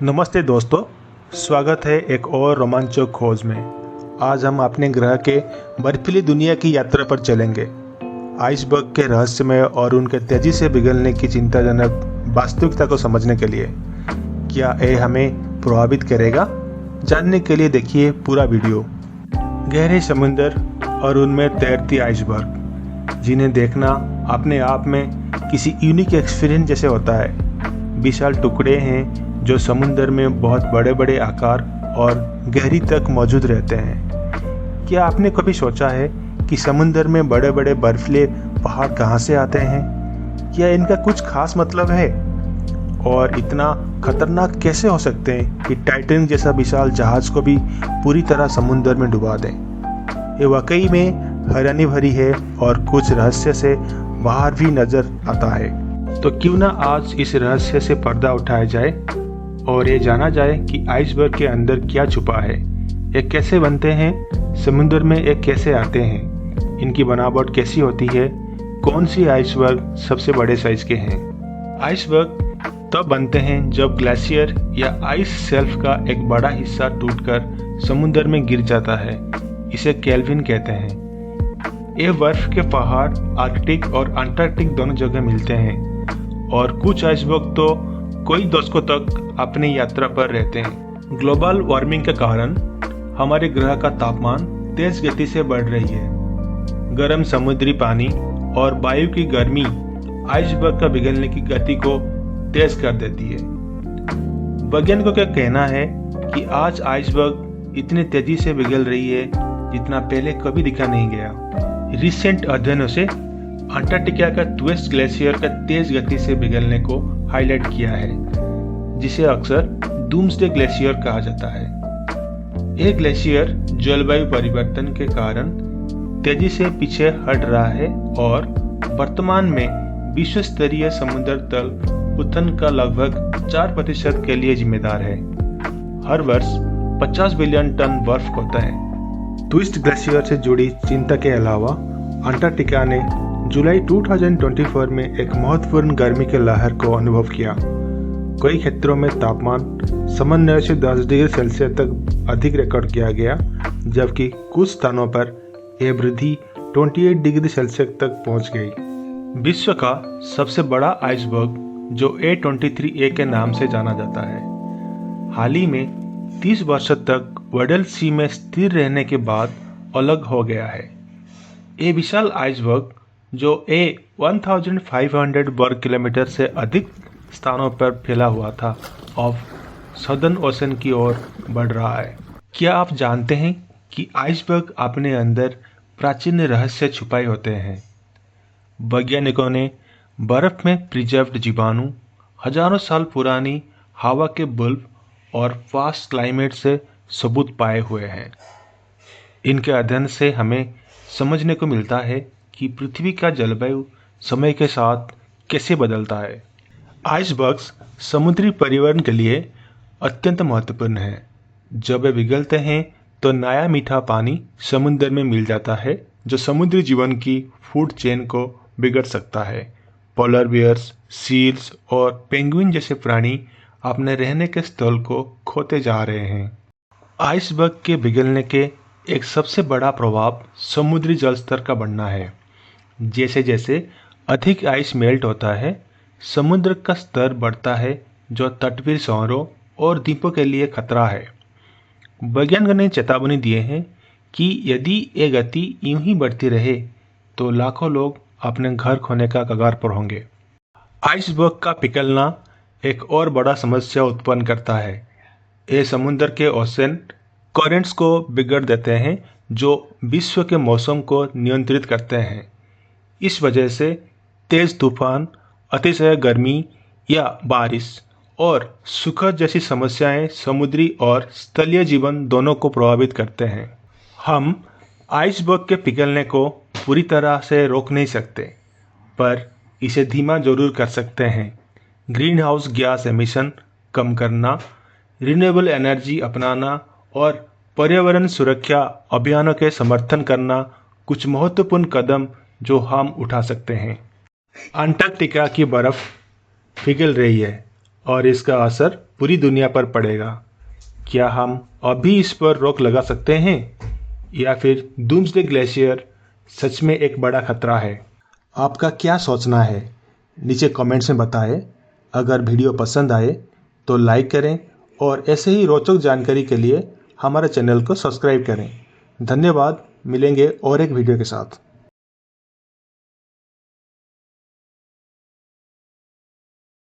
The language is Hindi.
नमस्ते दोस्तों, स्वागत है एक और रोमांचक खोज में। आज हम अपने ग्रह के बर्फीली दुनिया की यात्रा पर चलेंगे। आइसबर्ग के रहस्यमय और उनके तेजी से पिघलने की चिंताजनक वास्तविकता को समझने के लिए क्या यह हमें प्रभावित करेगा? जानने के लिए देखिए पूरा वीडियो। गहरे समुद्र और उनमें तैरती आइसबर्ग, जिन्हें देखना अपने आप में किसी यूनिक एक्सपीरियंस जैसे होता है। विशाल टुकड़े हैं जो समुद्र में बहुत बड़े बड़े आकार और गहरी तक मौजूद रहते हैं। क्या आपने कभी सोचा है कि समुद्र में बड़े बड़े बर्फीले पहाड़ कहाँ से आते हैं? क्या इनका कुछ खास मतलब है? और इतना खतरनाक कैसे हो सकते हैं कि टाइटैनिक जैसा विशाल जहाज को भी पूरी तरह समुद्र में डुबा दें? ये वाकई में हैरानी भरी है और कुछ रहस्य से बाहर भी नजर आता है। तो क्यों ना आज इस रहस्य से पर्दा उठाया जाए और ये जाना जाए कि आइसबर्ग के अंदर क्या छुपा है, ये कैसे बनते हैं, समुद्र में ये कैसे आते हैं, इनकी बनावट कैसी होती है, कौन सी आइसबर्ग सबसे बड़े साइज के हैं। आइसबर्ग तब बनते हैं जब ग्लेशियर या आइस शेल्फ का एक बड़ा हिस्सा टूटकर समुद्र में गिर जाता है। इसे केल्विन कहते हैं। ये बर्फ के पहाड़ आर्कटिक और अंटार्कटिक दोनों जगह मिलते हैं और कुछ आइसबर्ग तो कई दशकों तक अपनी यात्रा पर रहते हैं। ग्लोबल वार्मिंग के कारण हमारे ग्रह का तापमान तेज गति से बढ़ रही है। गर्म समुद्री पानी और वायु की गर्मी आइसबर्ग का पिघलने की गति को तेज कर देती है। वैज्ञानिकों का कहना है कि आज आइसबर्ग इतनी तेजी से पिघल रही है जितना पहले कभी दिखा नहीं गया। रिसेंट अध्ययनों से अंटार्कटिका का ट्वेस्ट ग्लेशियर का तेज गति से पिघलने को हाईलाइट किया है, जिसे अक्सर डूम्सडे ग्लेशियर कहा जाता है। यह ग्लेशियर जलवायु परिवर्तन के कारण तेजी से पीछे हट रहा है और वर्तमान में विश्व स्तरीय समुद्र तल उथन का लगभग 4% के लिए जिम्मेदार है। हर वर्ष 50 बिलियन टन बर्फ होता है। ट्विस्ट ग्लेशियर से जुड़ी चिंता के अलावा अंटार्कटिका ने जुलाई 2024 में एक महत्वपूर्ण गर्मी के लहर को अनुभव किया। कई क्षेत्रों में तापमान सामान्य से 10 डिग्री सेल्सियस तक अधिक रिकॉर्ड किया गया, जबकि कुछ स्थानों पर यह वृद्धि 28 डिग्री सेल्सियस तक पहुंच गई। विश्व का सबसे बड़ा आइसबर्ग, जो A23A के नाम से जाना जाता है, हाल ही में 30 वर्ष तक वेडल सी में स्थिर रहने के बाद अलग हो गया है। ये विशाल आइसबर्ग, जो 1500 वर्ग किलोमीटर से अधिक स्थानों पर फैला हुआ था, अब सदर्न ओशन की ओर बढ़ रहा है। क्या आप जानते हैं कि आइसबर्ग अपने अंदर प्राचीन रहस्य छुपाए होते हैं? वैज्ञानिकों ने बर्फ में प्रिजर्व्ड जीवाणु, हजारों साल पुरानी हवा के बल्ब और फास्ट क्लाइमेट से सबूत पाए हुए हैं। इनके अध्ययन से हमें समझने को मिलता है कि पृथ्वी का जलवायु समय के साथ कैसे बदलता है। आइसबर्ग्स समुद्री परिवहन के लिए अत्यंत महत्वपूर्ण है। जब वे पिघलते हैं तो नया मीठा पानी समुद्र में मिल जाता है, जो समुद्री जीवन की फूड चेन को बिगड़ सकता है। पोलर बियर्स, सील्स और पेंगुइन जैसे प्राणी अपने रहने के स्थल को खोते जा रहे हैं। आइसबर्ग के पिघलने के एक सबसे बड़ा प्रभाव समुद्री जल स्तर का बढ़ना है। जैसे जैसे अधिक आइस मेल्ट होता है, समुद्र का स्तर बढ़ता है, जो तटवीर शहरों और द्वीपों के लिए खतरा है। वैज्ञानिकों ने चेतावनी दिए हैं कि यदि ये गति यूं ही बढ़ती रहे तो लाखों लोग अपने घर खोने का कगार पर होंगे। आइसबर्ग का पिघलना एक और बड़ा समस्या उत्पन्न करता है। ये समुद्र के ओशन करेंट्स को बिगड़ देते हैं, जो विश्व के मौसम को नियंत्रित करते हैं। इस वजह से तेज तूफान, अतिशय गर्मी या बारिश और सूखा जैसी समस्याएं समुद्री और स्थलीय जीवन दोनों को प्रभावित करते हैं। हम आइसबर्ग के पिघलने को पूरी तरह से रोक नहीं सकते, पर इसे धीमा जरूर कर सकते हैं। ग्रीन हाउस गैस एमिशन कम करना, रिन्यूएबल एनर्जी अपनाना और पर्यावरण सुरक्षा अभियानों के समर्थन करना कुछ महत्वपूर्ण कदम जो हम उठा सकते हैं। अंटार्कटिका की बर्फ पिघल रही है और इसका असर पूरी दुनिया पर पड़ेगा। क्या हम अभी इस पर रोक लगा सकते हैं या फिर डूम्सडे ग्लेशियर सच में एक बड़ा खतरा है? आपका क्या सोचना है नीचे कमेंट्स में बताएं। अगर वीडियो पसंद आए तो लाइक करें और ऐसे ही रोचक जानकारी के लिए हमारे चैनल को सब्सक्राइब करें। धन्यवाद। मिलेंगे और एक वीडियो के साथ।